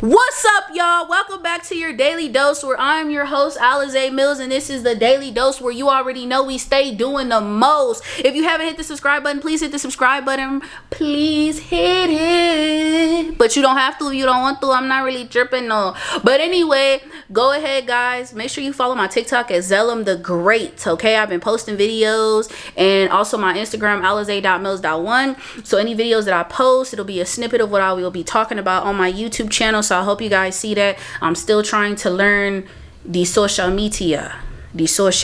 What's up, y'all? Welcome back to your daily dose, where I'm your host, Alize Mills, and this is the daily dose where you already know we stay doing the most. If you haven't hit the subscribe button, please hit the subscribe button. Please hit it. But you don't have to if you don't want to. I'm not really tripping, no. But anyway, go ahead, guys. Make sure you follow my TikTok at Zelumthegreat, okay? I've been posting videos, and also my Instagram, alize.mills.1. So any videos that I post, it'll be a snippet of what I will be talking about on my YouTube channel. So I hope you guys see that. I'm still trying to learn the social media. Did y'all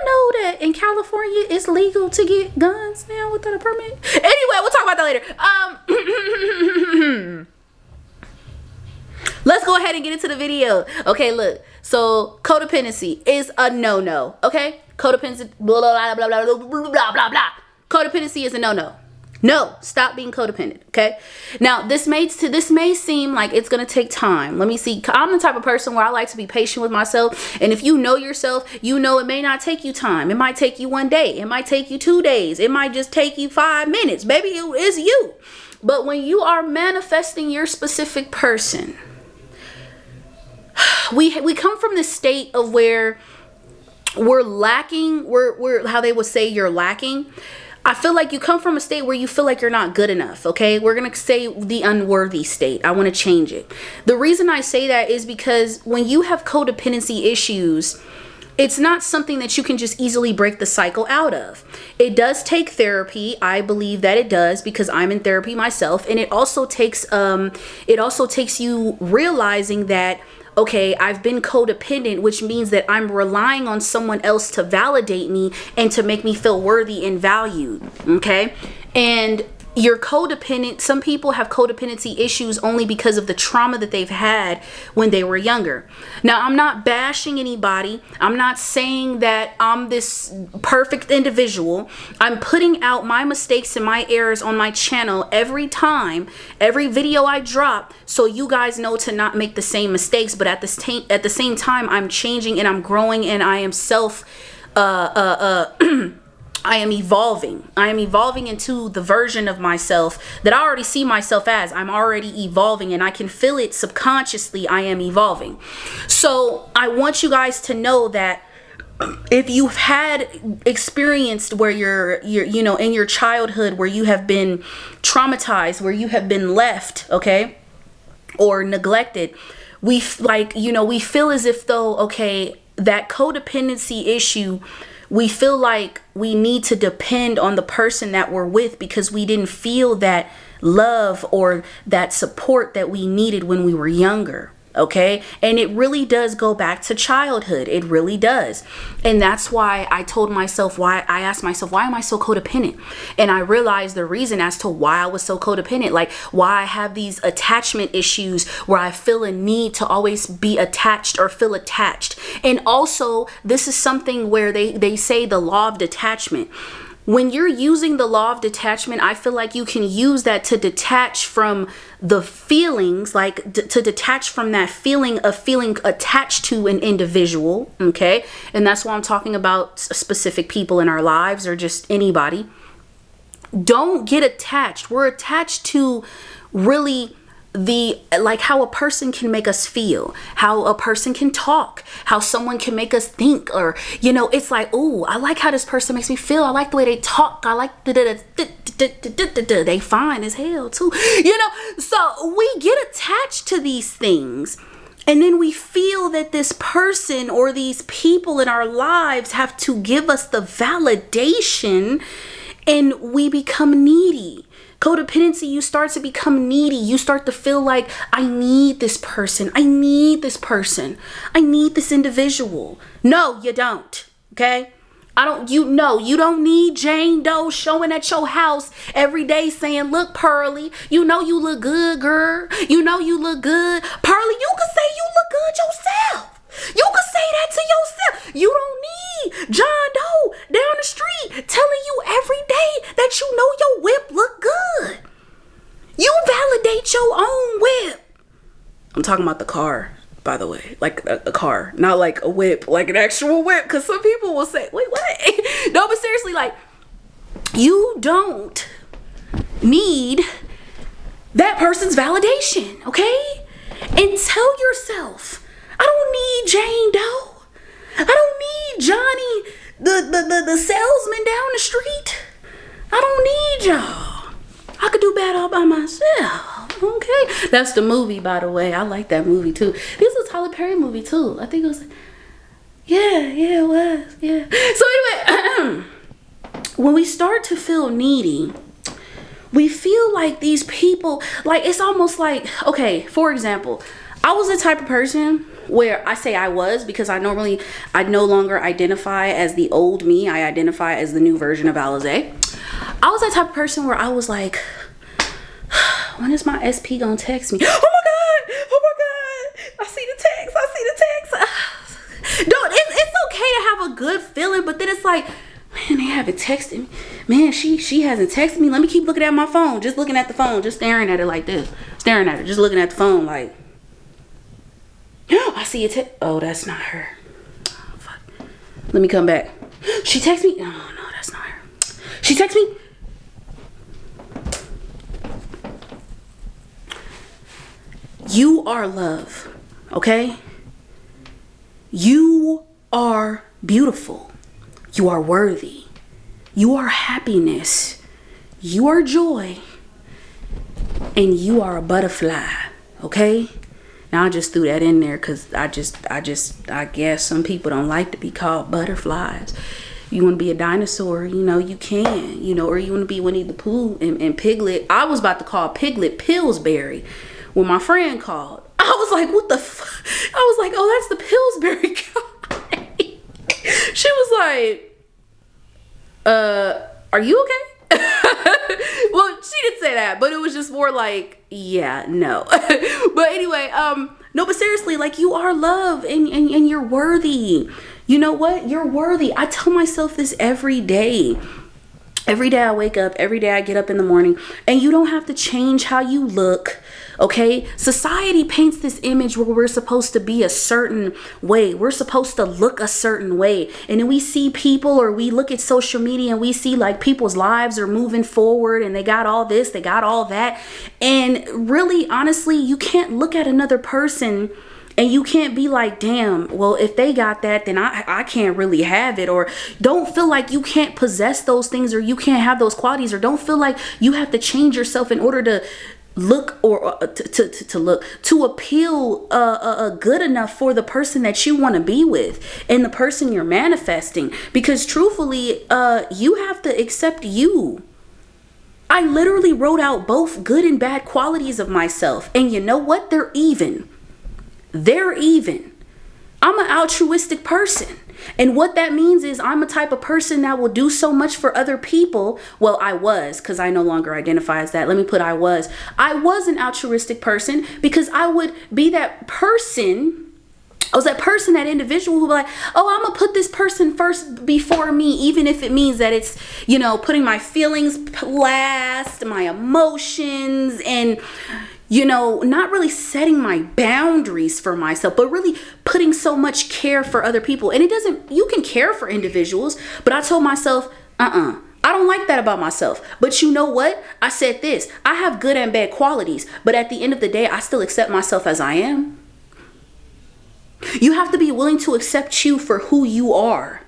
know that in California it's legal to get guns now without a permit? Anyway, we'll talk about that later. Let's go ahead and get into the video. Okay, look. So codependency is a no-no. Okay? Codependency, blah, blah, blah, blah, blah, blah, blah, blah, blah. Codependency is a no-no. No, stop being codependent, okay? Now, this may seem like it's going to take time. Let me see. I'm the type of person where I like to be patient with myself. And if you know yourself, you know it may not take you time. It might take you 1 day. It might take you 2 days. It might just take you 5 minutes. Maybe it is you. But when you are manifesting your specific person, we come from this state of where we're lacking. We're how they would say you're lacking. I feel like you come from a state where you feel like you're not good enough, okay? We're going to say the unworthy state. I want to change it. The reason I say that is because when you have codependency issues, it's not something that you can just easily break the cycle out of. It does take therapy. I believe that it does because I'm in therapy myself. And it also takes you realizing that, okay, I've been codependent, which means that I'm relying on someone else to validate me and to make me feel worthy and valued, okay? And you're codependent. Some people have codependency issues only because of the trauma that they've had when they were younger. Now, I'm not bashing anybody. I'm not saying that I'm this perfect individual. I'm putting out my mistakes and my errors on my channel every time, every video I drop, so you guys know to not make the same mistakes. But at the same time, I'm changing and I'm growing, and I am I am evolving. I am evolving into the version of myself that I already see myself as. I'm already evolving, and I can feel it subconsciously. I am evolving. So I want you guys to know that if you've had experienced where you're in your childhood, where you have been traumatized, where you have been left, okay, or neglected, we feel as if though, okay, that codependency issue, we feel like we need to depend on the person that we're with because we didn't feel that love or that support that we needed when we were younger. Okay. And it really does go back to childhood. It really does. And that's why I asked myself, why am I so codependent? And I realized the reason as to why I was so codependent, like why I have these attachment issues where I feel a need to always be attached or feel attached. And also, this is something where they say the law of detachment. When you're using the law of detachment, I feel like you can use that to detach from the feelings, like to detach from that feeling of feeling attached to an individual, okay? And that's why I'm talking about specific people in our lives or just anybody. Don't get attached. We're attached to really like how a person can make us feel, how a person can talk, how someone can make us think, or it's like, oh, I like how this person makes me feel. I like the way they talk. I like they fine as hell too, so we get attached to these things, and then we feel that this person or these people in our lives have to give us the validation, and we become needy. Codependency, you start to become needy. You start to feel like, I need this person. I need this person. I need this individual. No, you don't. Okay? You don't need Jane Doe showing at your house every day saying, look, Pearly, you look good, girl. You look good. Pearly, you can say you look good yourself. You can say that to yourself. You don't need John Doe down the street telling you every day that your whip look good. You validate your own whip. I'm talking about the car, by the way, like a car, not like a whip, like an actual whip. Because some people will say, wait, what? No, but seriously, like, you don't need that person's validation, okay? And tell yourself, I don't need Jane Doe. I don't need Johnny, the salesman down the street. I don't need y'all. I could do bad all by myself, okay? That's the movie, by the way. I like that movie, too. This was a Tyler Perry movie, too. I think it was, yeah, it was, yeah. So anyway, when we start to feel needy, we feel like these people, like it's almost like, okay, for example, I was the type of person where I say I was because I no longer identify as the old me. I identify as the new version of Alize. I was that type of person where I was like, when is my SP gonna text me? Oh my God, I see the text. Don't, it's okay to have a good feeling, but then it's like, man, they haven't texted me. Man, she hasn't texted me. Let me keep looking at my phone. Just looking at the phone. Just staring at it like this. Staring at her. Just looking at the phone like, I see a text. Oh, that's not her. Oh, fuck. Let me come back. She texted me. Oh, no, that's not her. She texted me. You are love. Okay? You are beautiful. You are worthy. You are happiness. You are joy. And you are a butterfly. Okay? Now I just threw that in there because I guess some people don't like to be called butterflies. You want to be a dinosaur, you can, or you want to be Winnie the Pooh and Piglet. I was about to call Piglet Pillsbury when my friend called. I was like, what the fuck? I was like, oh, that's the Pillsbury guy. She was like, are you okay? Well, she didn't say that, but it was just more like, yeah, no. But anyway, no, but seriously, like, you are love and you're worthy. You know what? You're worthy. I tell myself this every day. Every day I wake up, every day I get up in the morning, and you don't have to change how you look. Okay, society paints this image where we're supposed to be a certain way. We're supposed to look a certain way. And then we see people, or we look at social media and we see like people's lives are moving forward and they got all this, they got all that. And really, honestly, you can't look at another person and you can't be like, damn, well, if they got that, then I can't really have it. Or don't feel like you can't possess those things, or you can't have those qualities, or don't feel like you have to change yourself in order to look or to appeal good enough for the person that you want to be with and the person you're manifesting. Because truthfully, you have to accept you. I literally wrote out both good and bad qualities of myself, and you know what? They're even. I'm an altruistic person. And what that means is I'm a type of person that will do so much for other people. Well, I was, because I no longer identify as that. Let me put I was. I was an altruistic person because I would be that person. I was that person, that individual who would be like, oh, I'm going to put this person first before me, even if it means that it's, putting my feelings last, my emotions, and not really setting my boundaries for myself, but really putting so much care for other people. And you can care for individuals, but I told myself, I don't like that about myself. But you know what? I said this, I have good and bad qualities, but at the end of the day, I still accept myself as I am. You have to be willing to accept you for who you are.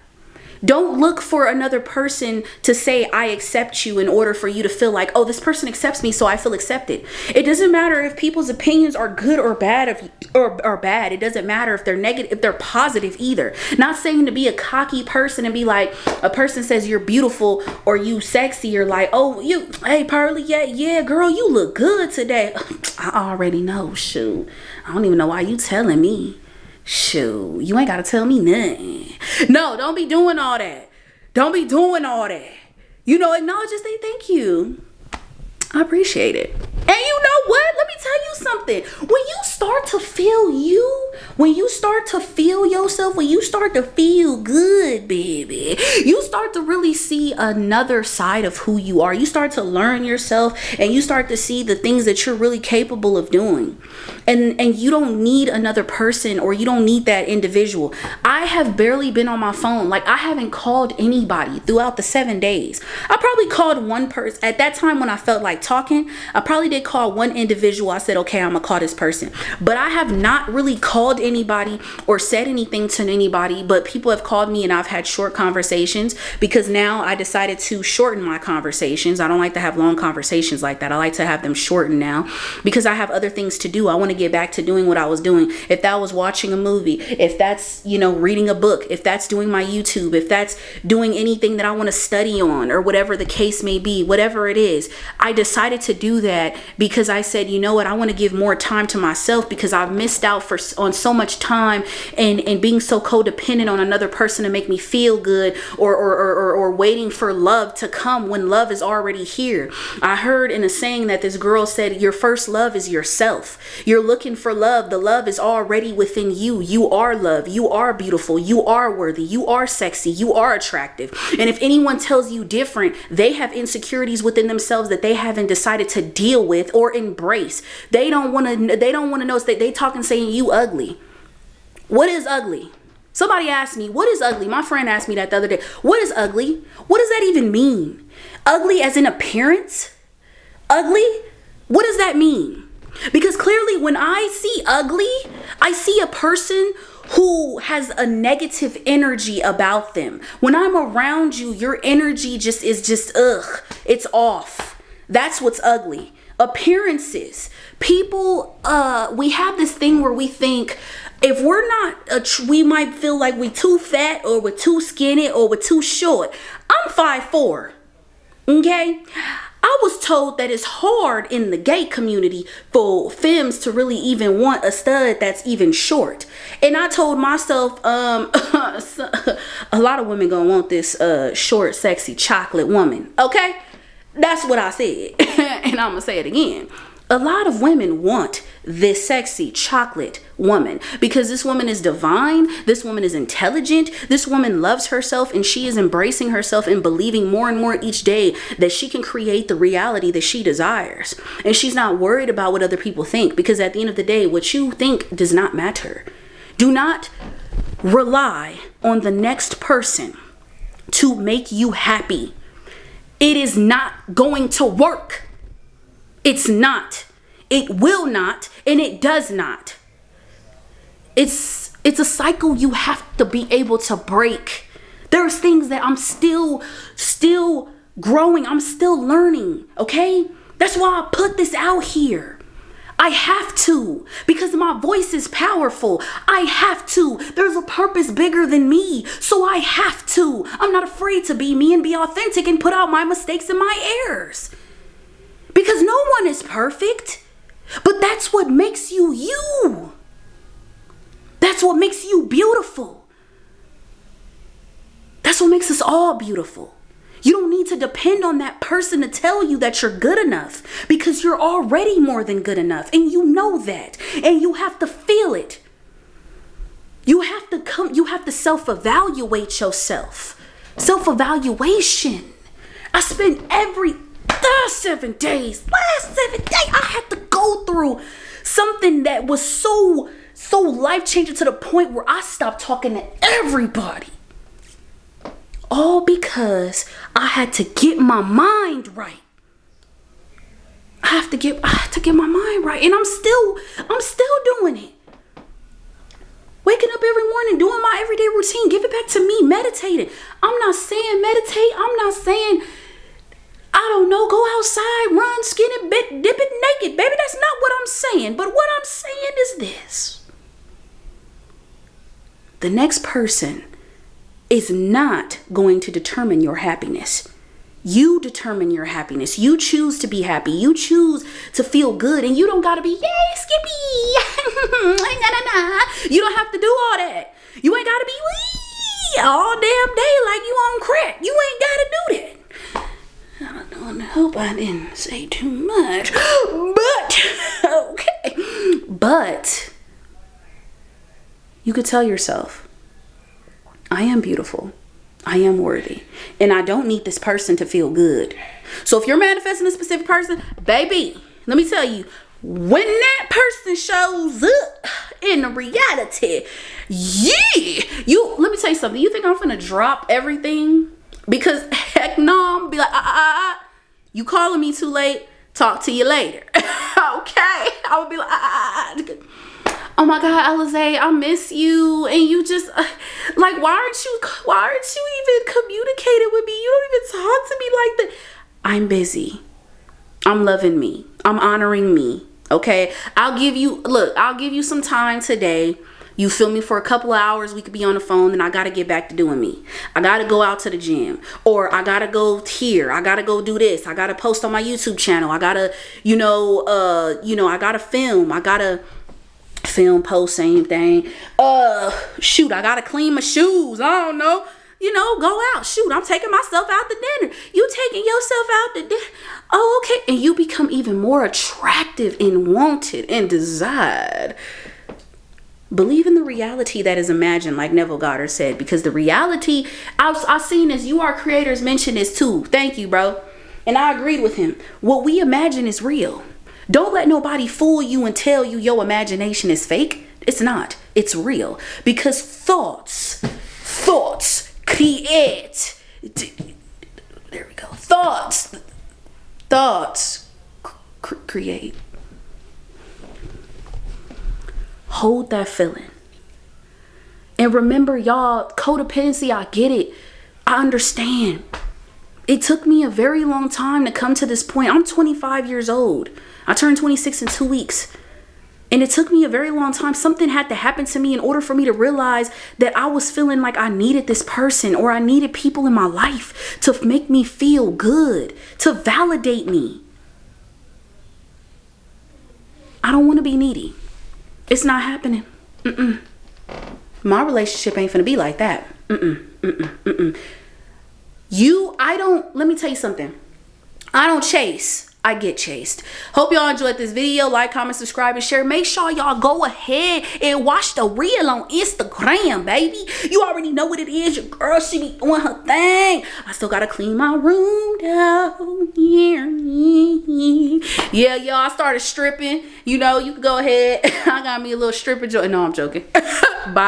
Don't look for another person to say, I accept you, in order for you to feel like, oh, this person accepts me, so I feel accepted. It doesn't matter if people's opinions are good or bad, or bad. It doesn't matter if they're negative, if they're positive either. Not saying to be a cocky person and be like, a person says you're beautiful or you sexy, you're like, oh, hey, Pearly, yeah, girl, you look good today. I already know, shoot. I don't even know why you telling me. Shoot, you ain't gotta tell me nothing. No, don't be doing all that. Acknowledge and say thank you. I appreciate it. And you know what? Let me tell you something. When you start to feel you, When you start to feel yourself, when you start to feel good, baby, you start to really see another side of who you are. You start to learn yourself, and you start to see the things that you're really capable of doing. And you don't need another person, or you don't need that individual. I have barely been on my phone. Like, I haven't called anybody throughout the 7 days. I probably called one person at that time when I felt like talking. I probably did call one individual. I said, okay, I'm gonna call this person. But I have not really called anybody or said anything to anybody. But people have called me, and I've had short conversations, because now I decided to shorten my conversations. I don't like to have long conversations like that. I like to have them shortened now, because I have other things to do. I want to get back to doing what I was doing. If that was watching a movie, if that's, reading a book, if that's doing my YouTube, if that's doing anything that I want to study on, or whatever the case may be, whatever it is, I decided to do that because I said, you know what, I want to give more time to myself, because I've missed out on so much time and being so codependent on another person to make me feel good, or waiting for love to come when love is already here. I heard in a saying that this girl said, your first love is yourself. You're looking for love. The love is already within you. You are love. You are beautiful. You are worthy. You are sexy. You are attractive. And if anyone tells you different, they have insecurities within themselves that they haven't decided to deal with or embrace. They don't want to know that they talking saying you ugly. What is ugly? Somebody asked me, what is ugly? My friend asked me that the other day. What is ugly? What does that even mean? Ugly as in appearance? Ugly? What does that mean? Because clearly when I see ugly, I see a person who has a negative energy about them. When I'm around you, your energy is just it's off. That's what's ugly. Appearances. People, we have this thing where we think if we're not, we might feel like we're too fat, or we're too skinny, or we're too short. I'm 5'4". Okay? I was told that it's hard in the gay community for femmes to really even want a stud that's even short. And I told myself, a lot of women gonna want this short, sexy, chocolate woman. Okay? That's what I said. And I'm gonna say it again. A lot of women want this sexy chocolate woman, because this woman is divine. This woman is intelligent. This woman loves herself, and she is embracing herself and believing more and more each day that she can create the reality that she desires. And she's not worried about what other people think, because at the end of the day, what you think does not matter. Do not rely on the next person to make you happy. It is not going to work. It's not. It will not, and it does not. It's a cycle you have to be able to break. There's things that I'm still growing. I'm still learning, okay? That's why I put this out here. I have to, because my voice is powerful. I have to. There's a purpose bigger than me, so I have to. I'm not afraid to be me and be authentic and put out my mistakes and my errors. Because no one is perfect, but that's what makes you you. That's what makes you beautiful. That's what makes us all beautiful. You don't need to depend on that person to tell you that you're good enough, because you're already more than good enough, and you know that, and you have to feel it. You have to self-evaluate yourself. Self-evaluation. I spent last 7 days, I had to go through something that was so life-changing, to the point where I stopped talking to everybody. All because I had to get my mind right. I have to get my mind right. And I'm still doing it. Waking up every morning, doing my everyday routine, give it back to me, meditating. I'm not saying meditate. I'm not saying, I don't know, go outside, run, skin it, dip it naked. Baby, that's not what I'm saying. But what I'm saying is this. The next person is not going to determine your happiness. You determine your happiness. You choose to be happy. You choose to feel good. And you don't got to be, yay, Skippy. You don't have to do all that. You ain't got to be all damn day like you on crack. You ain't got to do that. I hope I didn't say too much. But, okay. But you could tell yourself, I am beautiful. I am worthy. And I don't need this person to feel good. So if you're manifesting a specific person, baby, let me tell you, when that person shows up in the reality, let me tell you something. You think I'm finna drop everything? Because heck no, I'm gonna be like, you calling me too late? Talk to you later. Okay? I would be like, oh my God, Alize, I miss you. And you just like, why aren't you even communicating with me? You don't even talk to me like that. I'm busy. I'm loving me. I'm honoring me. Okay? I'll give you some time today. You feel me, for a couple of hours, we could be on the phone, and I got to get back to doing me. I got to go out to the gym, or I got to go here. I got to go do this. I got to post on my YouTube channel. I got to, I got to film. I got to post, same thing. Shoot, I got to clean my shoes. I don't know. Go out. Shoot, I'm taking myself out to dinner. You taking yourself out to dinner. Oh, okay. And you become even more attractive and wanted and desired. Believe in the reality that is imagined, like Neville Goddard said, because the reality, I've seen as You Are Creators mention this too. Thank you, bro. And I agreed with him. What we imagine is real. Don't let nobody fool you and tell you your imagination is fake. It's not. It's real. Because thoughts create. There we go. Thoughts create. Hold that feeling. And remember, y'all, codependency, I get it. I understand. It took me a very long time to come to this point. I'm 25 years old. I turned 26 in 2 weeks. And it took me a very long time. Something had to happen to me in order for me to realize that I was feeling like I needed this person, or I needed people in my life to make me feel good, to validate me. I don't want to be needy. It's not happening. My relationship ain't finna be like that. Let me tell you something. I don't chase. I get chased. Hope y'all enjoyed this video. Like, comment, subscribe, and share. Make sure y'all go ahead and watch the reel on Instagram, baby. You already know what it is. Your girl, she be doing her thing. I still gotta clean my room down. Yeah, y'all, I started stripping. You can go ahead. I got me a little stripper joint. No, I'm joking. Bye.